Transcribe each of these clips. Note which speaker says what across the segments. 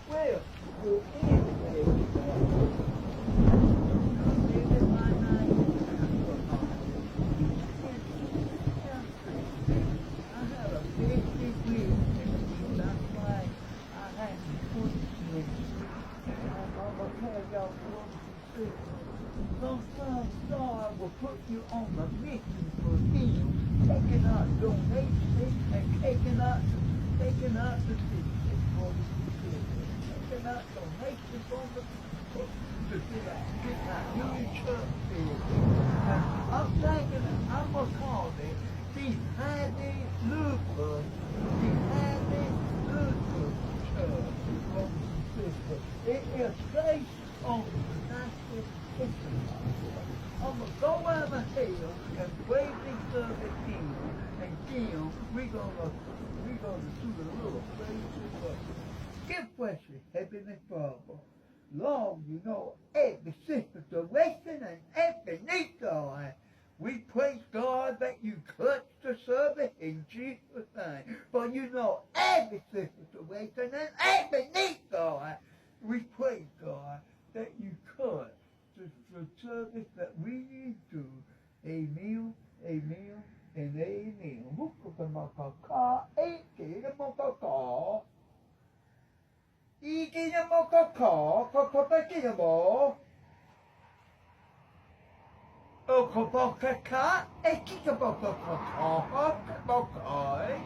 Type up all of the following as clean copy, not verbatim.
Speaker 1: Well, well, anyway, I had a big degree, and that's why I had to put it. I'm gonna tell y'all what to see. Sometimes God will put you on a mission for Him, taking out donations and taking out the tickets for the people, taking out donations from the people to get out new church building. And I'm thinking I'm gonna call it the Heidi Luther, Church from the sister. It is based on the national history. I'm going to go out the hill and wave this other in, and then we're gonna do the little praise and worship. Give precious Heavenly Father, Lord, you know every situation and every need, God. We praise God that you touch the service in Jesus' name. For you know every situation and every need, God. We praise God that you touch the service that we need to. Amen, amen, and amen. Okobokaka, ekikabokokokokokokoi.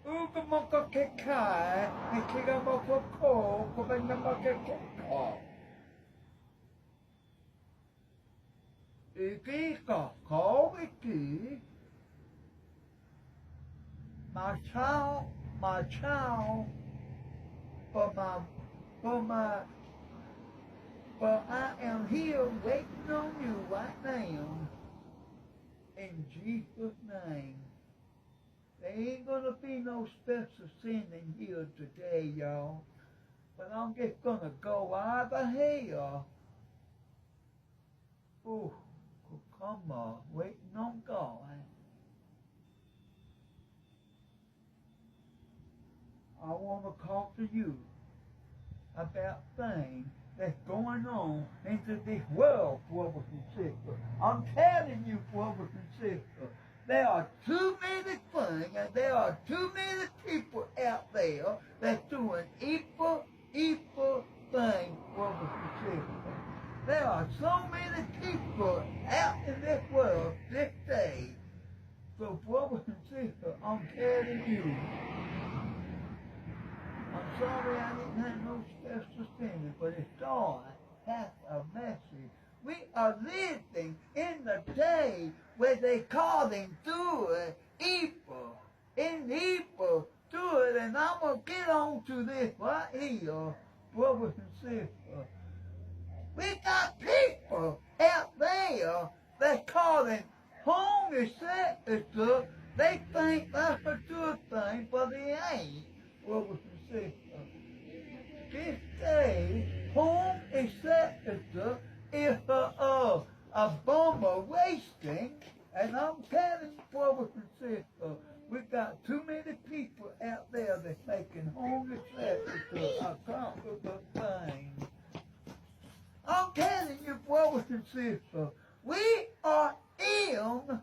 Speaker 1: Ukamokokekai, ekikabokoko, kobenamokekeko. Ikikoko, iki. My child, but I am here waiting on you right now. In Jesus' name. There ain't gonna be no special singing here today, y'all. But I'm just gonna go out of here. Ooh, come on, waiting on God. I wanna talk to you about things that's going on into this world, brothers and sisters. I'm telling you, brothers and sisters, there are too many things and there are too many people out there that's doing evil things, brothers and sisters. There are so many people out in this world this day. So, brothers and sisters, I'm telling you, I'm sorry I didn't have no special singing, but it's God has a message. We are living in the day where they call them do it evil. In evil, do it, and I'm going to get on to this right here, brothers and sisters. We got people out there that call them homosexual. They think that's a good thing, but it ain't, brothers and sisters. This day, homosexual is a abomination, and I'm telling you, brothers and sisters, we got too many people out there that's making homosexual a comfortable thing. I'm telling you, brothers and sisters, we are in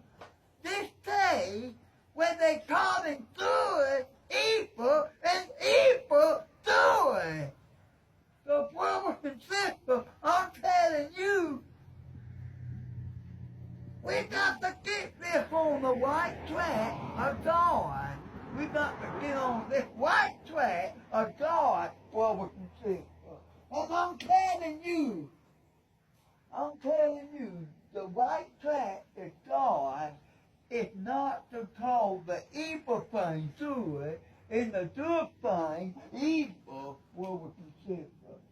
Speaker 1: this day where they call it good evil and evil doing. So, brothers and sisters, I'm telling you, we got to get this on the right track of God. We got to get on this right track of God, brothers and sisters. And I'm telling you, the right track is God is not to call the evil thing good and the good thing evil, brothers and sisters.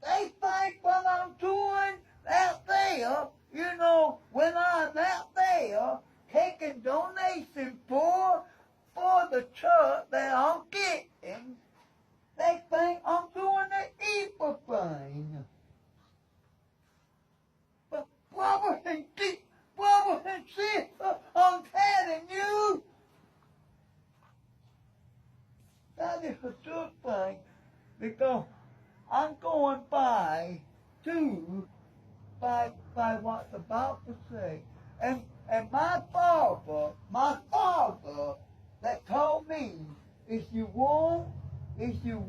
Speaker 1: They think what I'm doing out there, you know, when I'm out there taking donations for the church that I'm getting, they think I'm doing the evil thing. But brothers and sisters, I'm telling you, That is a good thing because I'm going by what the Bible says. And my father that told me if you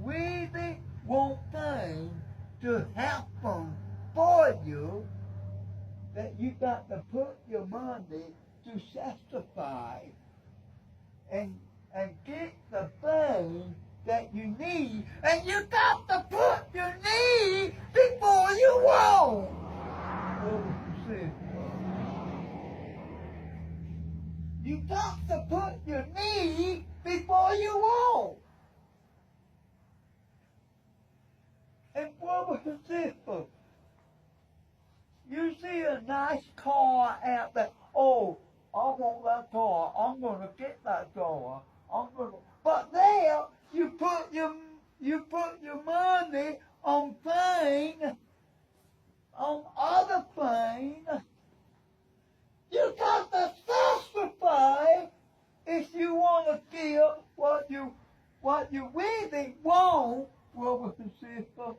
Speaker 1: really want things to happen for you, that you got to put your money to sanctify and get the thing that you need, and you got to put your need before you want. You got to put your need before you want. And brothers and sisters, you see a nice car out there. Oh, I want that car. I'm gonna get that car. But there you put your money on things, on other things. You got to sacrifice if you want to feel what you really want, brothers and sisters.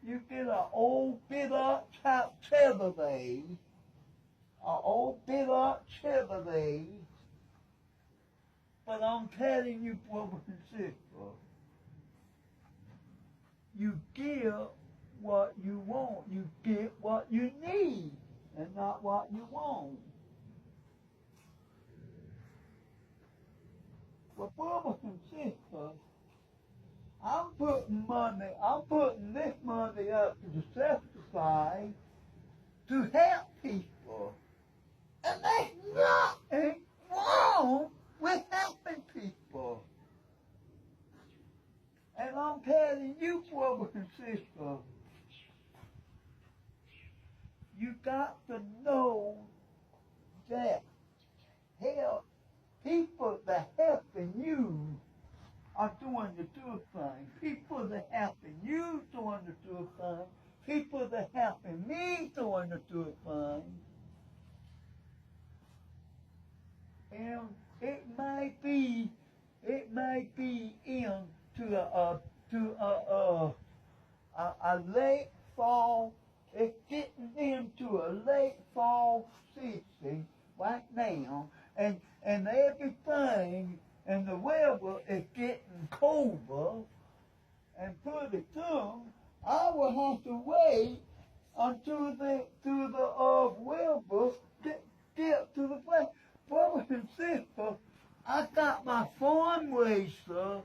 Speaker 1: You get an old bitter Chevrolet, but I'm telling you, brothers and sisters, you get what you want, you get what you need, and not what you want. Well, brothers and sisters, I'm putting this money up to sanctify, to help people. And there's nothing wrong with helping people. And I'm telling you, brothers and sisters, you got to know that people that helping you are doing the good thing. People that helping you doing the good thing. People that helping me doing the good thing. And it may be into a late fall. It's getting into a late fall season right now, and everything. And the weather is getting colder, and pretty soon I will have to wait until the weather get to the place. Brothers and sisters, I got my farm racer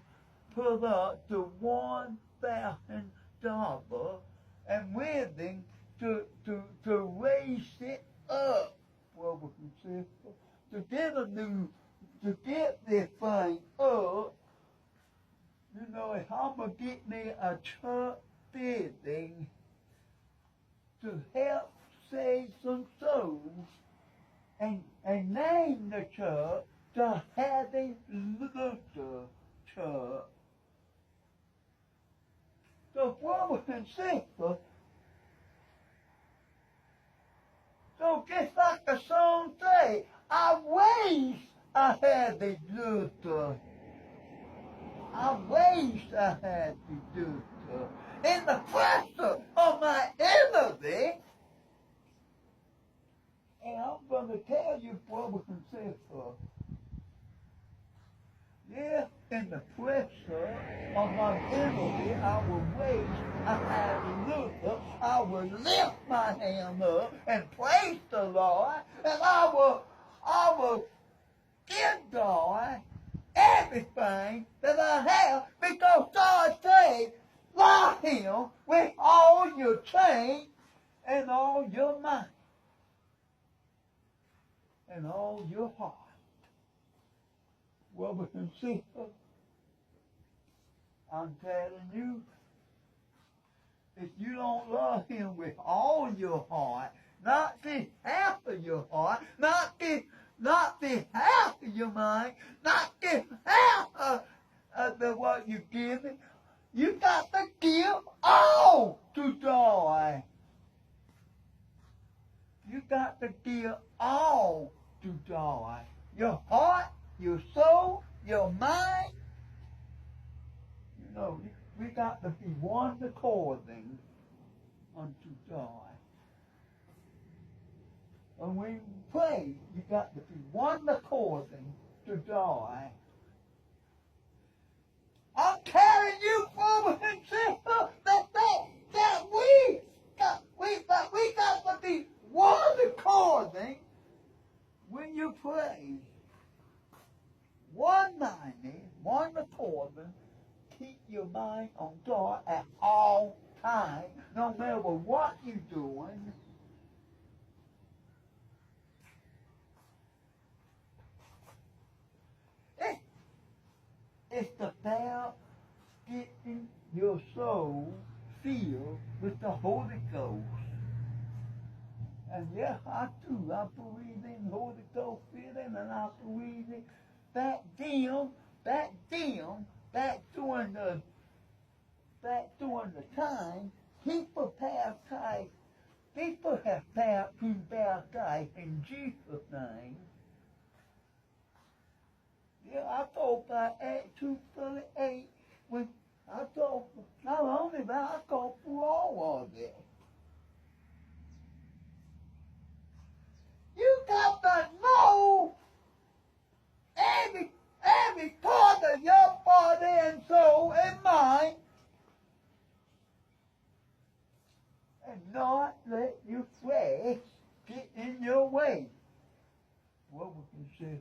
Speaker 1: put up to $1,000 and willing to raise it up, brothers and sisters, to get this thing up. You know, if I'm going to get me a church building to help save some souls and name the church the Heavy Luther Church. So, brothers and sisters, so just like the song say, I raised a heavy Luther. I raised a heavy Luther in the pressure of my enemy. And I'm going to tell you, brothers and sisters, yeah, in the pressure of my enemy, I will raise a heavy Luther. I will lift my hand up and praise the Lord, and I will give God everything that I have, because God said, love Him with all your strength and all your mind and all your heart. Brothers and sisters, I'm telling you, if you don't love Him with all your heart, not the half of your heart, not the half of your mind, not the half of what you're giving, you got to give all to joy. You got to give all to joy. Your heart, your soul, your mind, no, we got to be one according unto God. And when you pray, you got to be one according to God. I'm carrying you forward and sister that we got to be one according when you pray. One minded, one according. Keep your mind on God at all times, no matter what you're doing. It's about getting your soul filled with the Holy Ghost. And yeah, I do. I believe in Holy Ghost filling, and I believe in back during the time, people have been baptized in Jesus' name. Yeah, I thought by Acts 2:38, when I thought not only that, I thought through all of it. You got to know every part of your body and soul and mind, and not let your flesh get in your way. What would you say?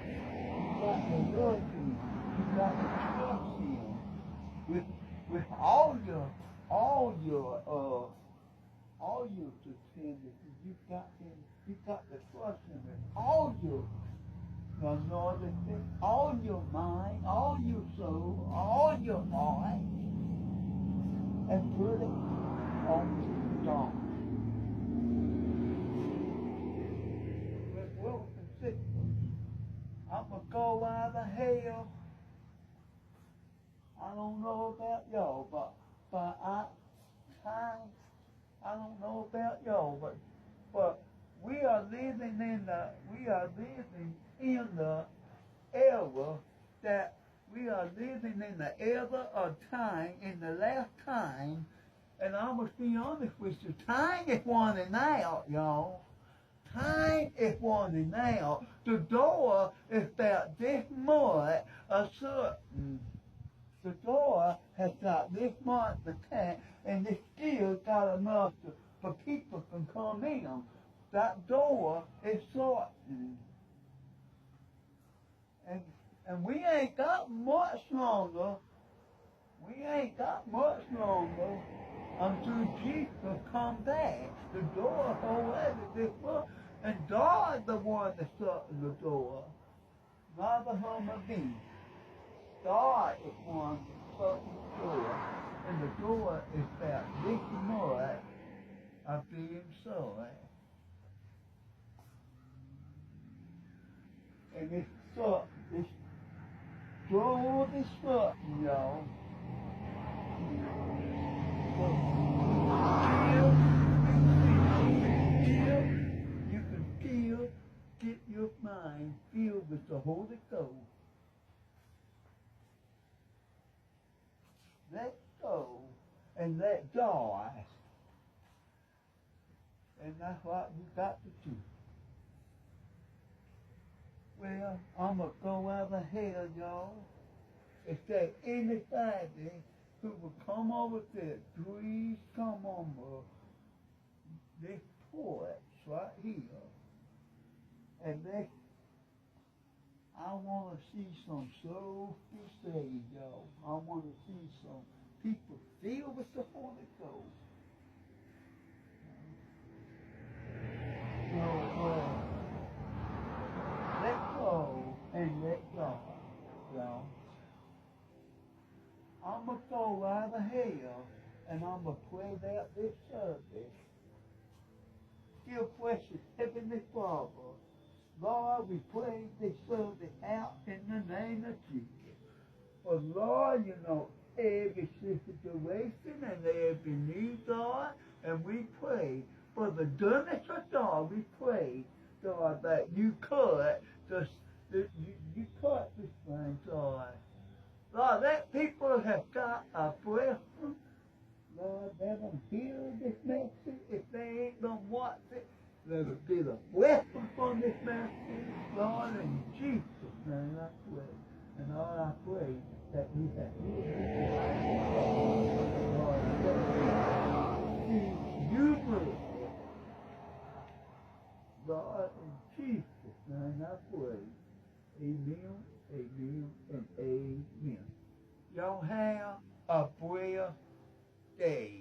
Speaker 1: You got to love him. You got to trust him with all your stupidity. You got to trust him with all your all your mind, all your soul, all your heart, and put it on God. Well, I'm going to go out of hell. I don't know about y'all, but I don't know about y'all, but we are living in the era that we are living in the era of time, in the last time, and I must be honest with you, time is running out, y'all. Time is running out. The door is about this much a certain. The door has got this much to time, and it's still got enough for people can come in. That door is certain. And we ain't got much longer. We ain't got much longer until Jesus come back. The door is already this much. And God the one that's shutting the door, not the human being. God is one that's shutting the door, and the door is about this much of being shut. And it's shut, it's slowly shutting, y'all. You can still get your mind filled with the Holy Ghost. Let go and let God. And that's what you got to do. Well, I'm going to go out of hell, y'all. If there's anybody who will come over there, please come over this porch right here. And I want to see some souls be saved, y'all. I want to see some people filled with the Holy Ghost. So, let go and let God, y'all. I'm going to go out of hell, and I'm going to pray out this service. Dear precious Heavenly Father, Lord, we pray this service out in the name of Jesus. For Lord, you know every situation and every need, God, and we pray for the goodness of God. We pray, God, that you could just You cut this thing, Lord. Lord, let people have got a breath. Lord, let them hear this message. If they ain't gonna watch it, let it be the weapon from this message. Lord, in Jesus' name I pray. And Lord, I pray that you have Lord, you move. Lord, in Jesus' name I pray. Amen, amen, and amen. Y'all have a prayer day.